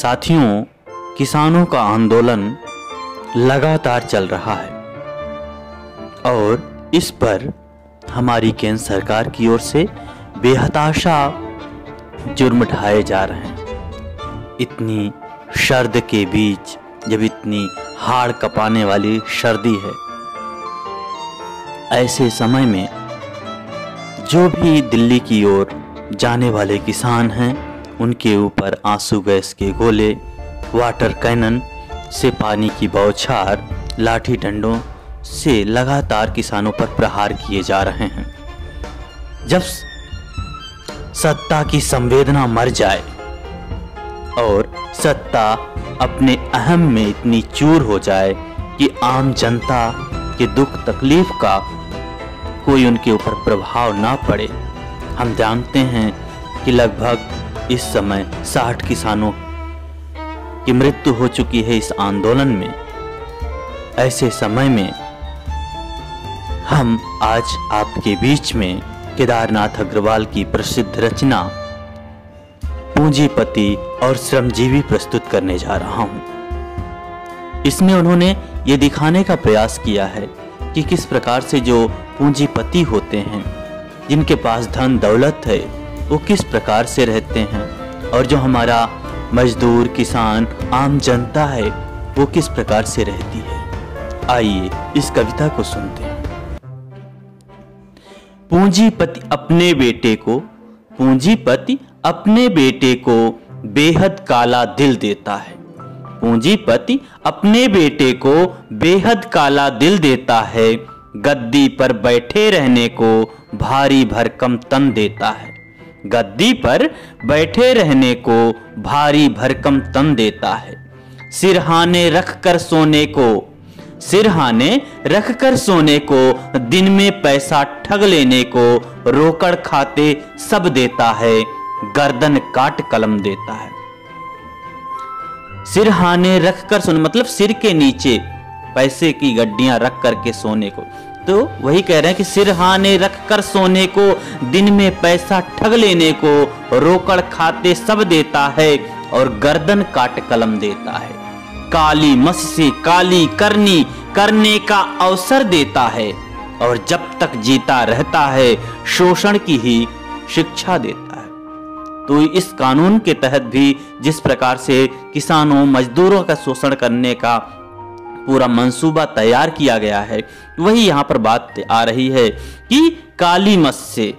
साथियों, किसानों का आंदोलन लगातार चल रहा है और इस पर हमारी केंद्र सरकार की ओर से बेहताशा जुर्म ढाए जा रहे हैं। इतनी सर्द के बीच, जब इतनी हाड़ कपाने वाली सर्दी है, ऐसे समय में जो भी दिल्ली की ओर जाने वाले किसान हैं, उनके ऊपर आंसू गैस के गोले, वाटर कैनन से पानी की बौछार, लाठी डंडों से लगातार किसानों पर प्रहार किए जा रहे हैं। जब सत्ता की संवेदना मर जाए और सत्ता अपने अहम में इतनी चूर हो जाए कि आम जनता के दुख तकलीफ का कोई उनके ऊपर प्रभाव ना पड़े। हम जानते हैं कि लगभग इस समय 60 किसानों की मृत्यु हो चुकी है इस आंदोलन में। ऐसे समय में हम आज आपके बीच में केदारनाथ अग्रवाल की प्रसिद्ध रचना पूंजीपति और श्रमजीवी प्रस्तुत करने जा रहा हूं। इसमें उन्होंने ये दिखाने का प्रयास किया है कि किस प्रकार से जो पूंजीपति होते हैं, जिनके पास धन दौलत है, वो किस प्रकार से रहते हैं, और जो हमारा मजदूर, किसान, आम जनता है, वो किस प्रकार से रहती है। आइए इस कविता को सुनते हैं। पूंजीपति अपने बेटे को बेहद काला दिल देता है। पूंजीपति अपने बेटे को बेहद काला दिल देता है। गद्दी पर बैठे रहने को भारी भरकम तन देता है। गद्दी पर बैठे रहने को भारी भरकम तन देता है। सिरहाने रखकर सोने को दिन में पैसा ठग लेने को रोकड़ खाते सब देता है। गर्दन काट कलम देता है। सिरहाने रखकर सोने मतलब सिर के नीचे पैसे की गड्डियां रख करके सोने को, तो वही कह रहे हैं कि सिरहाने रखकर सोने को दिन में पैसा ठग लेने को रोकड़ खाते सब देता है और गर्दन काट कलम देता है। काली मस से काली करने का अवसर देता है और जब तक जीता रहता है शोषण की ही शिक्षा देता है। तो इस कानून के तहत भी जिस प्रकार से किसानों, मजदूरों का शोषण करने का पूरा मंसूबा तैयार किया गया है, वही यहाँ पर बात आ रही है कि काली मस से,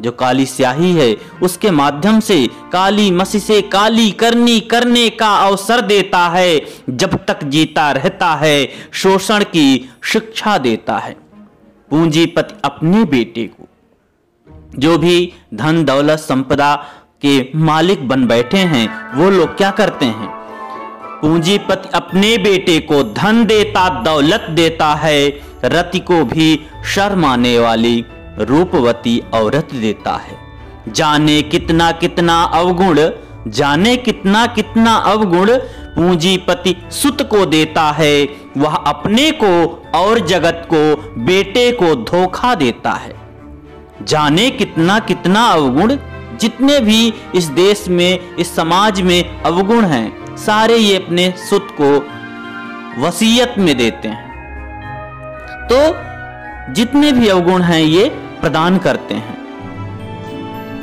जो काली स्याही है, उसके माध्यम से काली मसी से काली करने का अवसर देता है। जब तक जीता रहता है शोषण की शिक्षा देता है। पूंजीपति अपने बेटे को, जो भी धन दौलत संपदा के मालिक बन बैठे हैं, वो लोग क्या करते हैं? पूंजीपति अपने बेटे को धन देता, दौलत देता है। रति को भी शर्माने वाली रूपवती औरत देता है। जाने कितना कितना अवगुण पूंजीपति सुत को देता है। वह अपने को और जगत को, बेटे को धोखा देता है। जाने कितना अवगुण, जितने भी इस देश में, इस समाज में अवगुण हैं, सारे ये अपने सुत को वसीयत में देते हैं। तो जितने भी अवगुण हैं ये प्रदान करते हैं।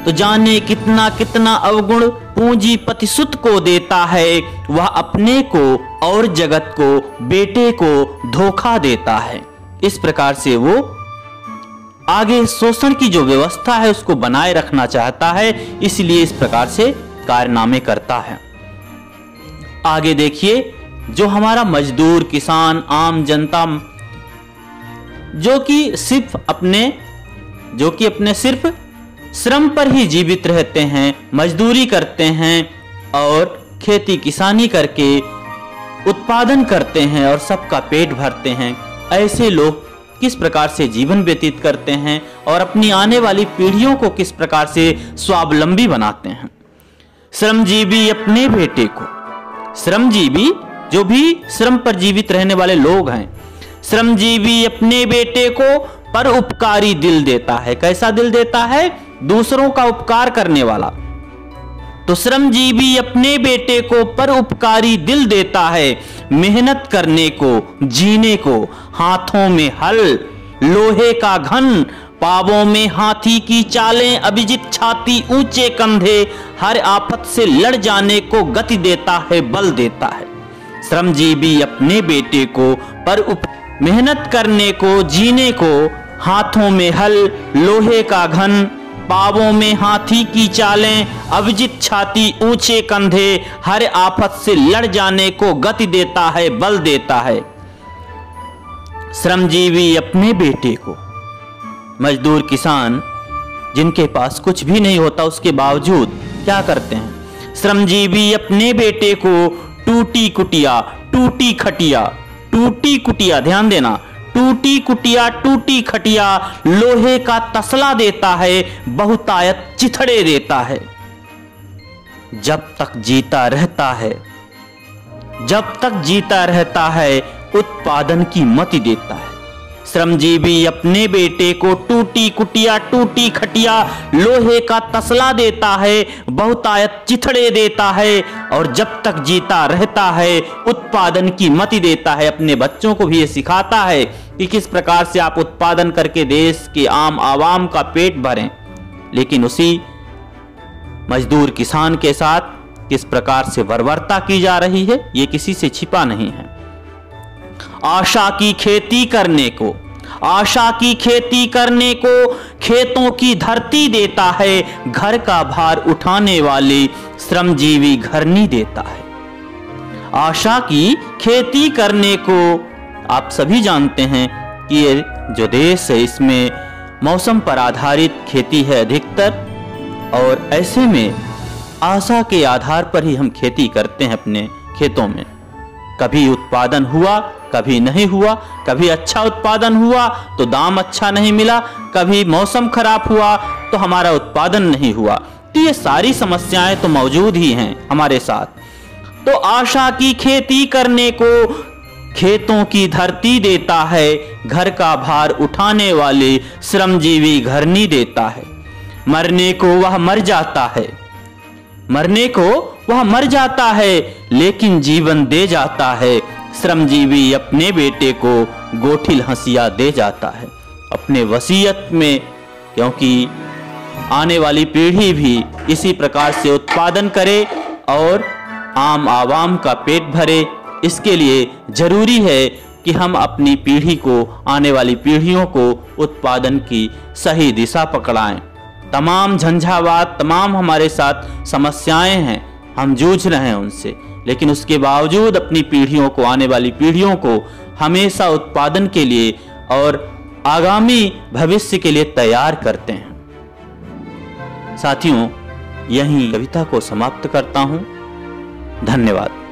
तो जाने कितना अवगुण पूंजीपति सुत को देता है। वह अपने को और जगत को, बेटे को धोखा देता है। इस प्रकार से वो आगे शोषण की जो व्यवस्था है उसको बनाए रखना चाहता है, इसलिए इस प्रकार से कारनामे करता है। आगे देखिए, जो हमारा मजदूर, किसान, आम जनता, जो कि अपने सिर्फ श्रम पर ही जीवित रहते हैं, मजदूरी करते हैं और खेती किसानी करके उत्पादन करते हैं और सबका पेट भरते हैं, ऐसे लोग किस प्रकार से जीवन व्यतीत करते हैं और अपनी आने वाली पीढ़ियों को किस प्रकार से स्वावलंबी बनाते हैं। श्रमजीवी अपने बेटे को, श्रमजीवी जो भी श्रम पर जीवित रहने वाले लोग हैं, श्रमजीवी अपने बेटे को परोपकारी दिल देता है। कैसा दिल देता है? दूसरों का उपकार करने वाला। तो श्रमजीवी अपने बेटे को परोपकारी दिल देता है। मेहनत करने को, जीने को, हाथों में हल लोहे का घन, पावों में हाथी की चालें, अभिजित छाती ऊंचे कंधे, हर आफत से लड़ जाने को गति देता है, बल देता है। श्रमजीवी अपने बेटे को मेहनत करने को, जीने को, हाथों में हल लोहे का घन, पावों में हाथी की चालें, अभिजित छाती ऊंचे कंधे, हर आफत से लड़ जाने को गति देता है, बल देता है। श्रमजीवी अपने बेटे को, मजदूर किसान जिनके पास कुछ भी नहीं होता उसके बावजूद क्या करते हैं? श्रमजीवी अपने बेटे को टूटी कुटिया, टूटी खटिया, टूटी कुटिया, ध्यान देना, टूटी कुटिया, टूटी खटिया, लोहे का तसला देता है, बहुतायत चिथड़े देता है। जब तक जीता रहता है, जब तक जीता रहता है, उत्पादन की मति देता है। श्रमजीवी अपने बेटे को टूटी कुटिया, टूटी खटिया, लोहे का तसला देता है, बहुतायत चिथड़े देता है, और जब तक जीता रहता है उत्पादन की मति देता है। अपने बच्चों को भी ये सिखाता है कि किस प्रकार से आप उत्पादन करके देश के आम आवाम का पेट भरें, लेकिन उसी मजदूर किसान के साथ किस प्रकार से बर्बरता की जा रही है ये किसी से छिपा नहीं है। आशा की खेती करने को, आशा की खेती करने को खेतों की धरती देता है, घर का भार उठाने वाले श्रमजीवी घर नहीं देता है। आशा की खेती करने को, आप सभी जानते हैं कि ये जो देश है इसमें मौसम पर आधारित खेती है अधिकतर, और ऐसे में आशा के आधार पर ही हम खेती करते हैं अपने खेतों में। कभी उत्पादन हुआ, कभी नहीं हुआ, कभी अच्छा उत्पादन हुआ तो दाम अच्छा नहीं मिला, कभी मौसम खराब हुआ तो हमारा उत्पादन नहीं हुआ। तो ये सारी समस्याएं तो मौजूद ही हैं हमारे साथ। तो आशा की खेती करने को खेतों की धरती देता है, घर का भार उठाने वाले श्रमजीवी घर नहीं देता है। मरने को वह मर जाता है, मरने को वह मर जाता है, लेकिन जीवन दे जाता है। श्रमजीवी अपने बेटे को गोठिल हंसिया दे जाता है अपने वसीयत में, क्योंकि आने वाली पीढ़ी भी इसी प्रकार से उत्पादन करे और आम आवाम का पेट भरे। इसके लिए जरूरी है कि हम अपनी पीढ़ी को, आने वाली पीढ़ियों को उत्पादन की सही दिशा पकड़ाएं। तमाम झंझावात, तमाम हमारे साथ समस्याएं हैं, हम जूझ रहे हैं उनसे, लेकिन उसके बावजूद अपनी पीढ़ियों को, आने वाली पीढ़ियों को हमेशा उत्पादन के लिए और आगामी भविष्य के लिए तैयार करते हैं। साथियों, यहीं कविता को समाप्त करता हूं। धन्यवाद।